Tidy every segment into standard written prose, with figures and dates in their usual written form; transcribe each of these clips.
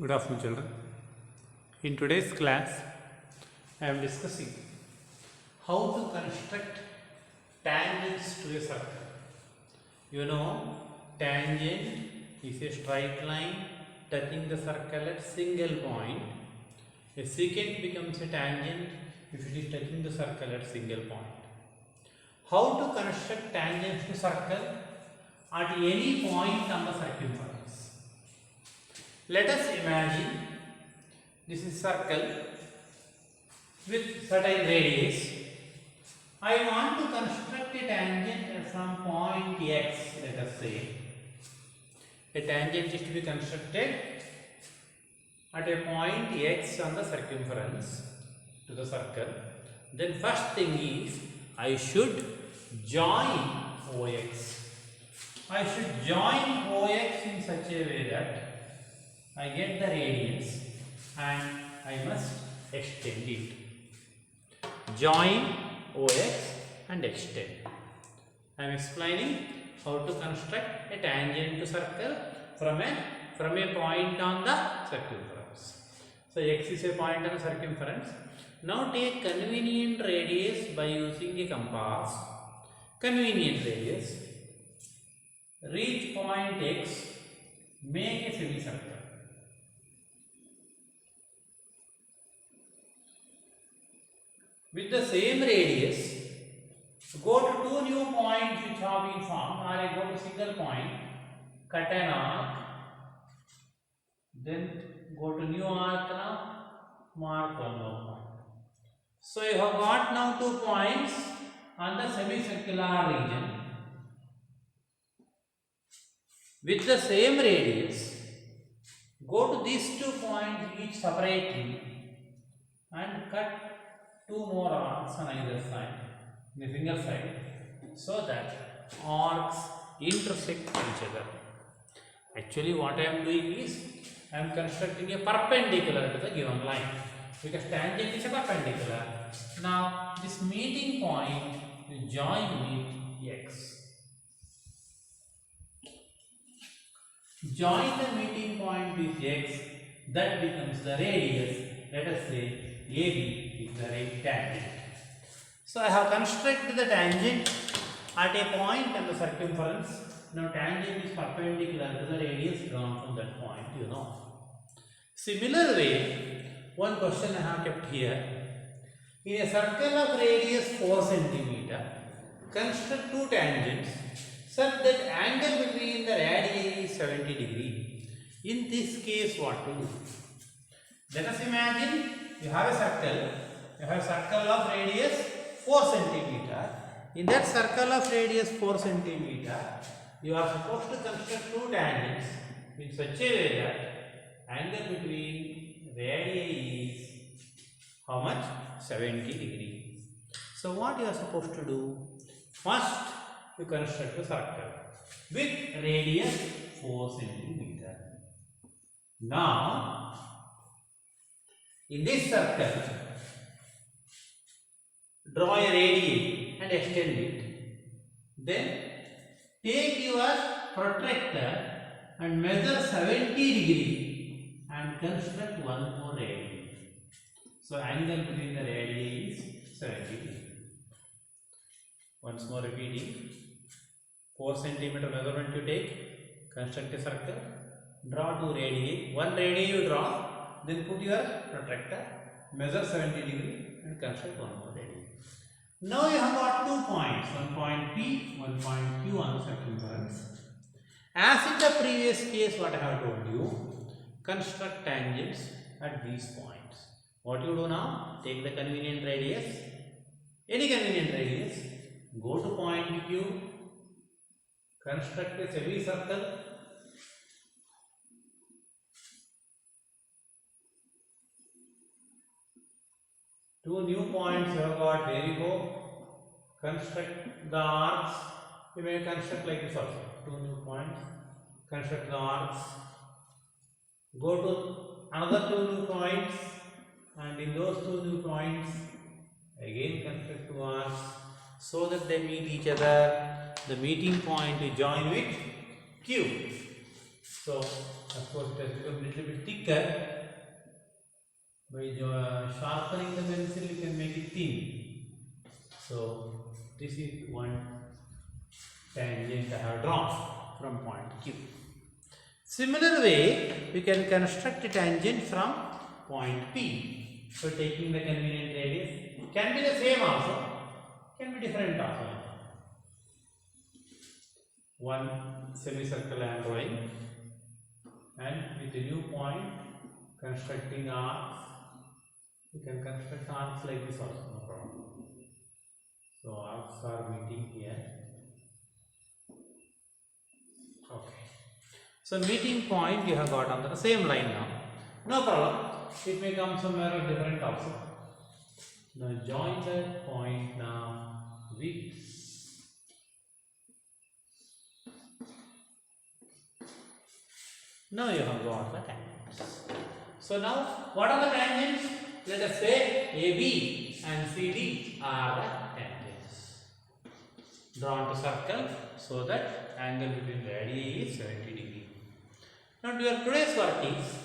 Good afternoon, children. In today's class, I am discussing how to construct tangents to a circle. You know, tangent is a straight line touching the circle at single point. A secant becomes a tangent if it is touching the circle at single point. How to construct tangents to circle at any point on the circumference? Let us imagine this is circle with certain radius. I want to construct a tangent from point x, let us say. A tangent is to be constructed at a point x on the circumference to the circle. Then first thing is I should join OX. I should join OX in such a way that I get the radius and I must extend it. Join OX and extend. I am explaining how to construct a tangent to circle from a point on the circumference. So x is a point on the circumference. Now take convenient radius by using a compass. Convenient radius. Reach point x. Make a semicircle. With the same radius, go to two new points which have been formed, or I go to single point, cut an arc, then go to new arc now, mark one more point. So you have got now 2 points on the semicircular region. With the same radius, go to these 2 points each separately and cut 2 more arcs on either side, the single side, so that arcs intersect each other. Actually, what I am doing is I am constructing a perpendicular to the given line, because tangent is a perpendicular. Now, this meeting point you join with x. Join the meeting point with x, that becomes the radius. Let us say AB is the right tangent. So I have constructed the tangent at a point on the circumference. Now tangent is perpendicular to the radius drawn from that point, you know. Similar way, one question I have kept here. In a circle of radius 4 cm, construct 2 tangents such that angle between the radii is 70 degree. In this case, what to do? Let us imagine you have a circle of radius 4 cm. In that circle of radius 4 cm, you are supposed to construct 2 tangents in such a way that angle between radii is how much? 70 degree. So what you are supposed to do? First, you construct a circle with radius 4 cm. Now, in this circle, draw a radius and extend it. Then take your protractor and measure 70 degree and construct one more radius. So angle between the radii is 70 degree. Once more repeating. 4 cm measurement you take, construct a circle, draw 2 radii. One radii you draw, then put your protractor, measure 70 degree and construct one more radii. Now you have got 2 points, one point P, one point Q on the circumference. As in the previous case, what I have told you, construct tangents at these points. What you do now? Take the convenient radius, any convenient radius, go to point Q, construct a semicircle. Two new points you have got, there you go. Construct the arcs. You may construct like this also. 2 new points. Construct the arcs. Go to another 2 new points, and in those 2 new points, again construct 2 arcs so that they meet each other. The meeting point you join with Q. So of course it has become a little bit thicker. By sharpening the pencil you can make it thin. So this is one tangent I have drawn from point Q. Similar way we can construct a tangent from point P. So taking the convenient radius, can be the same also, can be different also. One semicircle I am drawing, and with a new point constructing arcs. You can construct arcs like this also, no problem. So arcs are meeting here. Okay. So meeting point you have got on the same line now. No problem. It may come somewhere different also. Now join that point now with now you have got the tangents. So now what are the tangents? Let us say AB and CD are the tangents drawn to circle so that angle between radii is 70 degree. Now your today's work is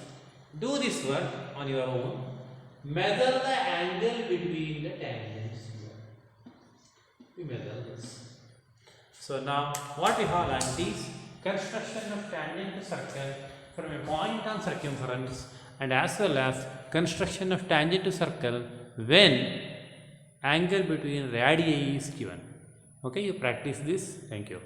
do this work on your own. Measure the angle between the tangents here. We measure this. So now what we have learned is construction of tangent to circle from a point on circumference, and as well as construction of tangent to circle when angle between radii is given. Okay, you practice this. Thank you.